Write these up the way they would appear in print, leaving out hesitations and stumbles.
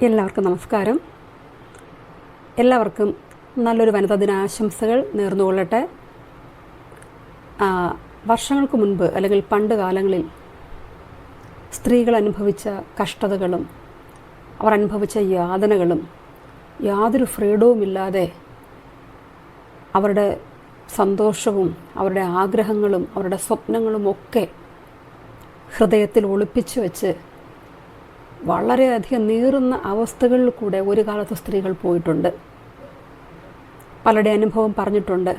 എല്ലാവർക്കും നമസ്കാരം. എല്ലാവർക്കും നല്ലൊരു വനിതാ ദിനാശംസകൾ നേർന്നുകൊള്ളട്ടെ. വർഷങ്ങൾക്ക് മുൻപ് അല്ലെങ്കിൽ പണ്ട് കാലങ്ങളിൽ സ്ത്രീകൾ അനുഭവിച്ച കഷ്ടതകളും അവർ അനുഭവിച്ച യാതനകളും യാതൊരു ഫ്രീഡവുമില്ലാതെ അവരുടെ സന്തോഷവും അവരുടെ ആഗ്രഹങ്ങളും അവരുടെ സ്വപ്നങ്ങളും ഒക്കെ ഹൃദയത്തിൽ ഒളിപ്പിച്ചു വെച്ച് വളരെയധികം നീറുന്ന അവസ്ഥകളിൽ കൂടെ ഒരു കാലത്ത് സ്ത്രീകൾ പോയിട്ടുണ്ട്. പലരുടെ അനുഭവം പറഞ്ഞിട്ടുണ്ട്.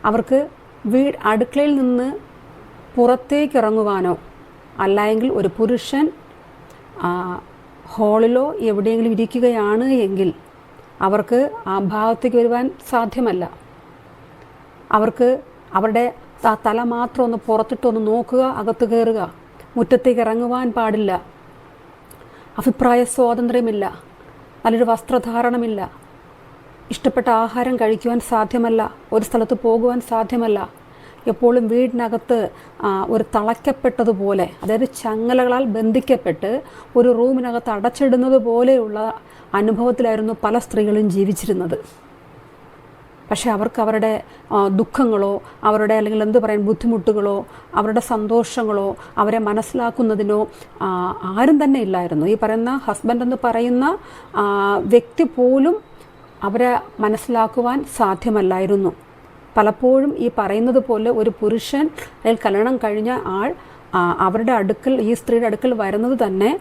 അവർക്ക് അടുക്കളയിൽ നിന്ന് പുറത്തേക്ക് ഇറങ്ങുവാനോ അല്ലെങ്കിൽ ഒരു പുരുഷൻ ഹാളിലോ എവിടെയെങ്കിലും ഇരിക്കുകയാണ് എങ്കിൽ അവർക്ക് ആ ഭാഗത്തേക്ക് വരുവാൻ സാധ്യമല്ല. അവർക്ക് അവരുടെ തല മാത്രം ഒന്ന് പുറത്തിട്ടൊന്ന് നോക്കുക, അകത്ത് കയറുക, മുറ്റത്തേക്ക് ഇറങ്ങുവാൻ പാടില്ല. അഭിപ്രായ സ്വാതന്ത്ര്യമില്ല, നല്ലൊരു വസ്ത്രധാരണമില്ല, ഇഷ്ടപ്പെട്ട ആഹാരം കഴിക്കുവാൻ സാധ്യമല്ല, ഒരു സ്ഥലത്ത് പോകുവാൻ സാധ്യമല്ല. എപ്പോഴും വീടിനകത്ത് ഒരു തളയ്ക്കപ്പെട്ടതുപോലെ, അതായത് ചങ്ങലകളാൽ ബന്ധിക്കപ്പെട്ട് ഒരു റൂമിനകത്ത് അടച്ചിടുന്നത് പോലെയുള്ള അനുഭവത്തിലായിരുന്നു പല സ്ത്രീകളും ജീവിച്ചിരുന്നത്. പക്ഷേ അവർക്ക് അവരുടെ ദുഃഖങ്ങളോ അവരുടെ അല്ലെങ്കിൽ ബുദ്ധിമുട്ടുകളോ അവരുടെ സന്തോഷങ്ങളോ അവരെ മനസ്സിലാക്കുന്നതിനോ ആരും തന്നെ ഇല്ലായിരുന്നു. ഈ പറയുന്ന ഹസ്ബൻഡ് എന്ന് പറയുന്ന വ്യക്തി പോലും അവരെ മനസ്സിലാക്കുവാൻ സാധ്യമല്ലായിരുന്നു. പലപ്പോഴും ഈ പറയുന്നത് പോലെ ഒരു പുരുഷൻ അല്ലെങ്കിൽ കല്യാണം കഴിഞ്ഞ ആൾ അവരുടെ അടുക്കൽ, ഈ സ്ത്രീയുടെ അടുക്കൽ വരുന്നത് തന്നെ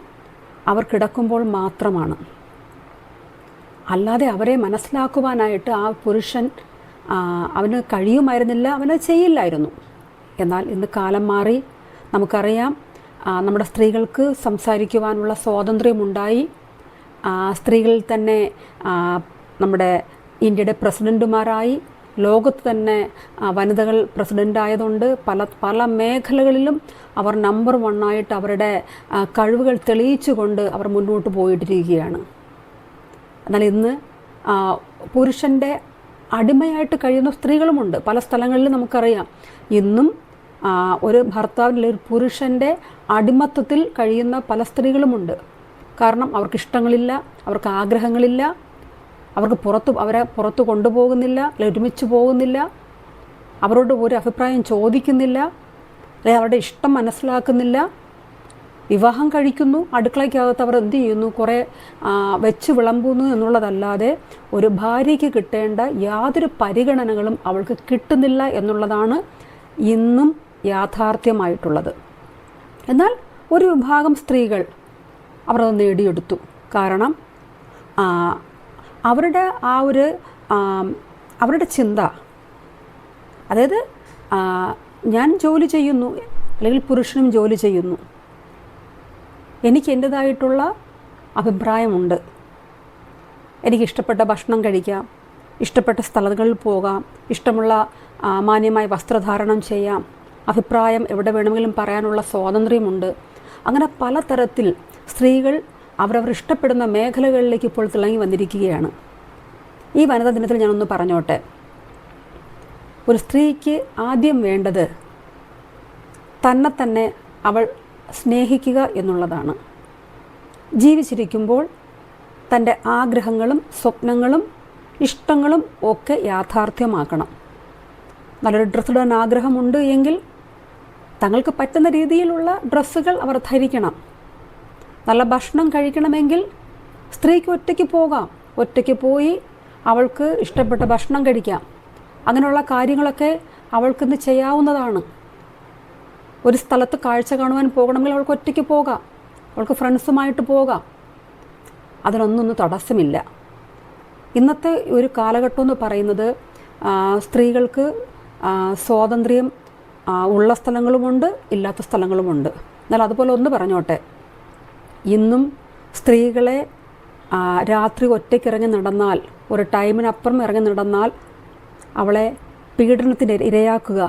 അവർ കിടക്കുമ്പോൾ മാത്രമാണ്. അല്ലാതെ അവരെ മനസ്സിലാക്കുവാനായിട്ട് ആ പുരുഷൻ അവന് കഴിയുമായിരുന്നില്ല, അവന് ചെയ്യില്ലായിരുന്നു. എന്നാൽ ഇന്ന് കാലം മാറി. നമുക്കറിയാം, നമ്മുടെ സ്ത്രീകൾക്ക് സംസാരിക്കുവാനുള്ള സ്വാതന്ത്ര്യമുണ്ടായി. സ്ത്രീകളിൽ തന്നെ നമ്മുടെ ഇന്ത്യയുടെ പ്രസിഡൻറ്റുമാരായി. ലോകത്ത് തന്നെ വനിതകൾ പ്രസിഡൻ്റായതുകൊണ്ട് പല മേഖലകളിലും അവർ നമ്പർ 1 അവരുടെ കഴിവുകൾ തെളിയിച്ചുകൊണ്ട് അവർ മുന്നോട്ട് പോയിട്ടിരിക്കുകയാണ്. എന്നാൽ ഇന്ന് പുരുഷൻ്റെ അടിമയായിട്ട് കഴിയുന്ന സ്ത്രീകളുമുണ്ട്. പല സ്ഥലങ്ങളിലും നമുക്കറിയാം ഇന്നും ഒരു ഭർത്താവിൻ്റെ ഒരു പുരുഷൻ്റെ അടിമത്വത്തിൽ കഴിയുന്ന പല സ്ത്രീകളുമുണ്ട്. കാരണം അവർക്ക് ഇഷ്ടങ്ങളില്ല, അവർക്ക് ആഗ്രഹങ്ങളില്ല, അവരെ പുറത്ത് കൊണ്ടുപോകുന്നില്ല, ഒരുമിച്ച് പോകുന്നില്ല, അവരോട് ഒരു അഭിപ്രായം ചോദിക്കുന്നില്ല, അല്ലെങ്കിൽ അവരുടെ ഇഷ്ടം മനസ്സിലാക്കുന്നില്ല. വിവാഹം കഴിക്കുന്നു, അടുക്കളയ്ക്കകത്ത് അവർ എന്ത് ചെയ്യുന്നു, കുറേ വെച്ച് വിളമ്പുന്നു എന്നുള്ളതല്ലാതെ ഒരു ഭാര്യയ്ക്ക് കിട്ടേണ്ട യാതൊരു പരിഗണനകളും അവൾക്ക് കിട്ടുന്നില്ല എന്നുള്ളതാണ് ഇന്നും യാഥാർത്ഥ്യമായിട്ടുള്ളത്. എന്നാൽ ഒരു വിഭാഗം സ്ത്രീകൾ അവർ അത് നേടിയെടുത്തു. കാരണം അവരുടെ അവരുടെ ചിന്ത, അതായത് ഞാൻ ജോലി ചെയ്യുന്നു അല്ലെങ്കിൽ പുരുഷനും ജോലി ചെയ്യുന്നു, എനിക്ക് എൻ്റേതായിട്ടുള്ള അഭിപ്രായമുണ്ട്, എനിക്കിഷ്ടപ്പെട്ട ഭക്ഷണം കഴിക്കാം, ഇഷ്ടപ്പെട്ട സ്ഥലങ്ങളിൽ പോകാം, ഇഷ്ടമുള്ള മാന്യമായ വസ്ത്രധാരണം ചെയ്യാം, അഭിപ്രായം എവിടെ വേണമെങ്കിലും പറയാനുള്ള സ്വാതന്ത്ര്യമുണ്ട്. അങ്ങനെ പലതരത്തിൽ സ്ത്രീകൾ അവരവർ ഇഷ്ടപ്പെടുന്ന മേഖലകളിലേക്ക് ഇപ്പോൾ തിളങ്ങി വന്നിരിക്കുകയാണ്. ഈ വനിതാ ദിനത്തിൽ ഞാനൊന്ന് പറഞ്ഞോട്ടെ. ഒരു സ്ത്രീക്ക് ആദ്യം വേണ്ടത് തന്നെ അവൾ സ്നേഹിക്കുക എന്നുള്ളതാണ്. ജീവിച്ചിരിക്കുമ്പോൾ തൻ്റെ ആഗ്രഹങ്ങളും സ്വപ്നങ്ങളും ഇഷ്ടങ്ങളും ഒക്കെ യാഥാർത്ഥ്യമാക്കണം. നല്ലൊരു ഡ്രസ്സ് ഇടാൻ ആഗ്രഹമുണ്ട് എങ്കിൽ തങ്ങൾക്ക് പറ്റുന്ന രീതിയിലുള്ള ഡ്രസ്സുകൾ അവർ ധരിക്കണം. നല്ല ഭക്ഷണം കഴിക്കണമെങ്കിൽ സ്ത്രീക്ക് ഒറ്റയ്ക്ക് പോകാം, ഒറ്റയ്ക്ക് പോയി അവൾക്ക് ഇഷ്ടപ്പെട്ട ഭക്ഷണം കഴിക്കാം. അങ്ങനെയുള്ള കാര്യങ്ങളൊക്കെ അവൾക്കിന്ന് ചെയ്യാവുന്നതാണ്. ഒരു സ്ഥലത്ത് കാഴ്ച കാണുവാൻ പോകണമെങ്കിൽ അവൾക്ക് ഒറ്റയ്ക്ക് പോകാം, അവൾക്ക് ഫ്രണ്ട്സുമായിട്ട് പോകാം. അതിനൊന്നും തടസ്സമില്ല. ഇന്നത്തെ ഒരു കാലഘട്ടം എന്ന് പറയുന്നത് സ്ത്രീകൾക്ക് സ്വാതന്ത്ര്യം ഉള്ള സ്ഥലങ്ങളുമുണ്ട്, ഇല്ലാത്ത സ്ഥലങ്ങളുമുണ്ട്. എന്നാൽ അതുപോലെ ഒന്ന് പറഞ്ഞോട്ടെ, ഇന്നും സ്ത്രീകളെ രാത്രി ഒറ്റയ്ക്ക് ഇറങ്ങി നടന്നാൽ, ഒരു ടൈമിനപ്പുറം ഇറങ്ങി നടന്നാൽ അവളെ പീഡനത്തിന് ഇരയാക്കുക,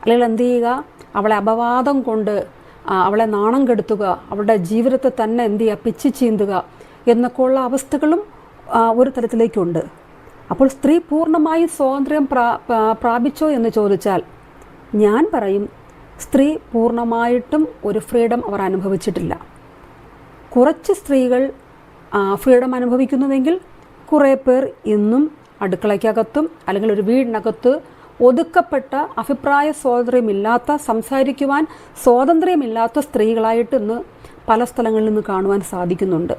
അല്ലെങ്കിൽ എന്ത് ചെയ്യുക, അവളെ അപവാദം കൊണ്ട് അവളെ നാണം കെടുത്തുക, അവളുടെ ജീവിതത്തെ തന്നെ എന്ത് ചെയ്യുക, പിച്ച് ചീന്തുക എന്നൊക്കെയുള്ള അവസ്ഥകളും ഒരു തരത്തിലേക്കുണ്ട്. അപ്പോൾ സ്ത്രീ പൂർണ്ണമായും സ്വാതന്ത്ര്യം പ്രാപിച്ചോ എന്ന് ചോദിച്ചാൽ ഞാൻ പറയും സ്ത്രീ പൂർണ്ണമായിട്ടും ഒരു ഫ്രീഡം അവർ അനുഭവിച്ചിട്ടില്ല. കുറച്ച് സ്ത്രീകൾ ഫ്രീഡം അനുഭവിക്കുന്നുവെങ്കിൽ കുറേ പേർ ഇന്നും അടുക്കളയ്ക്കകത്തും അല്ലെങ്കിൽ ഒരു വീടിനകത്ത് ഒതുക്കപ്പെട്ട അഭിപ്രായ സ്വാതന്ത്ര്യമില്ലാത്ത, സംസാരിക്കുവാൻ സ്വാതന്ത്ര്യമില്ലാത്ത സ്ത്രീകളായിട്ട് ഇന്ന് പല സ്ഥലങ്ങളിൽ നിന്ന് കാണുവാൻ സാധിക്കുന്നുണ്ട്.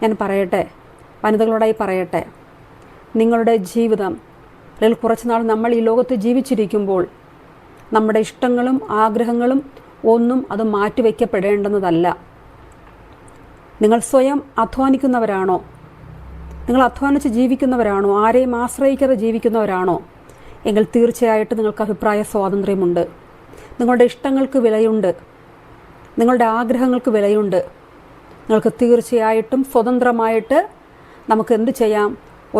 ഞാൻ പറയട്ടെ, വനിതകളോടായി പറയട്ടെ, നിങ്ങളുടെ ജീവിതം അല്ലെങ്കിൽ കുറച്ചുനാൾ നമ്മൾ ഈ ലോകത്ത് ജീവിച്ചിരിക്കുമ്പോൾ നമ്മുടെ ഇഷ്ടങ്ങളും ആഗ്രഹങ്ങളും ഒന്നും അത് മാറ്റിവെക്കപ്പെടേണ്ടുന്നതല്ല. നിങ്ങൾ സ്വയം അധ്വാനിക്കുന്നവരാണോ? നിങ്ങൾ അധ്വാനിച്ച് ജീവിക്കുന്നവരാണോ? ആരെയും ആശ്രയിക്കാതെ ജീവിക്കുന്നവരാണോ? എങ്കിൽ തീർച്ചയായിട്ടും നിങ്ങൾക്ക് അഭിപ്രായ സ്വാതന്ത്ര്യമുണ്ട്. നിങ്ങളുടെ ഇഷ്ടങ്ങൾക്ക് വിലയുണ്ട്. നിങ്ങളുടെ ആഗ്രഹങ്ങൾക്ക് വിലയുണ്ട്. നിങ്ങൾക്ക് തീർച്ചയായിട്ടും സ്വതന്ത്രമായിട്ട് നമുക്ക് എന്ത് ചെയ്യാം?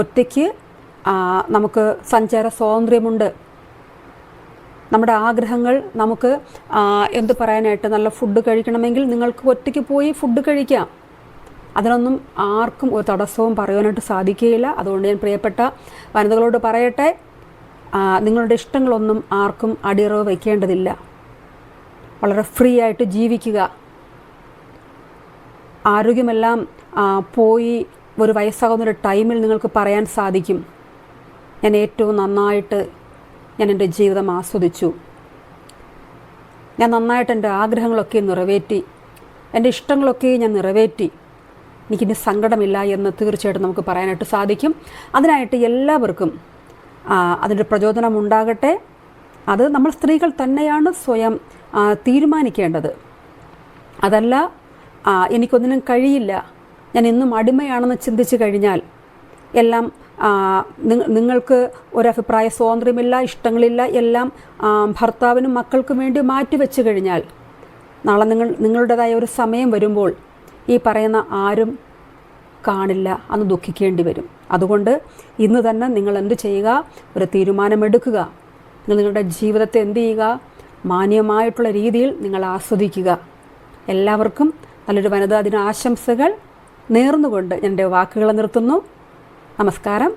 ഒറ്റയ്ക്ക് നമുക്ക് സഞ്ചാര സ്വാതന്ത്ര്യമുണ്ട്. നമ്മുടെ ആഗ്രഹങ്ങൾ നമുക്ക് എന്ത് പറയാനായിട്ട്, നല്ല ഫുഡ് കഴിക്കണമെങ്കിൽ നിങ്ങൾക്ക് ഒറ്റയ്ക്ക് പോയി ഫുഡ് കഴിക്കാം. അതിനൊന്നും ആർക്കും ഒരു തടസ്സവും പറയാനായിട്ട് സാധിക്കുകയില്ല. അതുകൊണ്ട് ഞാൻ പ്രിയപ്പെട്ട വനിതകളോട് പറയട്ടെ, നിങ്ങളുടെ ഇഷ്ടങ്ങളൊന്നും ആർക്കും അടിയറവ് വയ്ക്കേണ്ടതില്ല. വളരെ ഫ്രീ ആയിട്ട് ജീവിക്കുക. ആരോഗ്യമെല്ലാം പോയി ഒരു വയസ്സാകുന്നൊരു ടൈമിൽ നിങ്ങൾക്ക് പറയാൻ സാധിക്കും, ഞാൻ ഏറ്റവും നന്നായിട്ട് ഞാൻ എൻ്റെ ജീവിതം ആസ്വദിച്ചു, ഞാൻ നന്നായിട്ട് എൻ്റെ ആഗ്രഹങ്ങളൊക്കെ നിറവേറ്റി, എൻ്റെ ഇഷ്ടങ്ങളൊക്കെ ഞാൻ നിറവേറ്റി, എനിക്കിനി സങ്കടമില്ല എന്ന് തീർച്ചയായിട്ടും നമുക്ക് പറയാനായിട്ട് സാധിക്കും. അതിനായിട്ട് എല്ലാവർക്കും അതിൻ്റെ പ്രചോദനം ഉണ്ടാകട്ടെ. അത് നമ്മൾ സ്ത്രീകൾ തന്നെയാണ് സ്വയം തീരുമാനിക്കേണ്ടത്. അതല്ല എനിക്കൊന്നിനും കഴിയില്ല, ഞാൻ ഇന്നും അടിമയാണെന്ന് ചിന്തിച്ചു കഴിഞ്ഞാൽ, എല്ലാം നിങ്ങൾക്ക് ഒരഭിപ്രായ സ്വാതന്ത്ര്യമില്ല, ഇഷ്ടങ്ങളില്ല, എല്ലാം ഭർത്താവിനും മക്കൾക്കും വേണ്ടി മാറ്റിവെച്ച് കഴിഞ്ഞാൽ നാളെ നിങ്ങളുടേതായ ഒരു സമയം വരുമ്പോൾ ഈ പറയുന്ന ആരും കാണില്ല, അന്ന് ദുഃഖിക്കേണ്ടി വരും. അതുകൊണ്ട് ഇന്ന് തന്നെ നിങ്ങൾ എന്ത് ചെയ്യുക? ഒരു തീരുമാനമെടുക്കുക. നിങ്ങളുടെ ജീവിതത്തെ എന്ത് ചെയ്യുക? മാന്യമായിട്ടുള്ള രീതിയിൽ നിങ്ങൾ ആസ്വദിക്കുക. എല്ലാവർക്കും നല്ലൊരു വനിതാ ദിന ആശംസകൾ നേർന്നുകൊണ്ട് ഞാൻ എൻ്റെ വാക്കുകൾ നിർത്തുന്നു. നമസ്കാരം.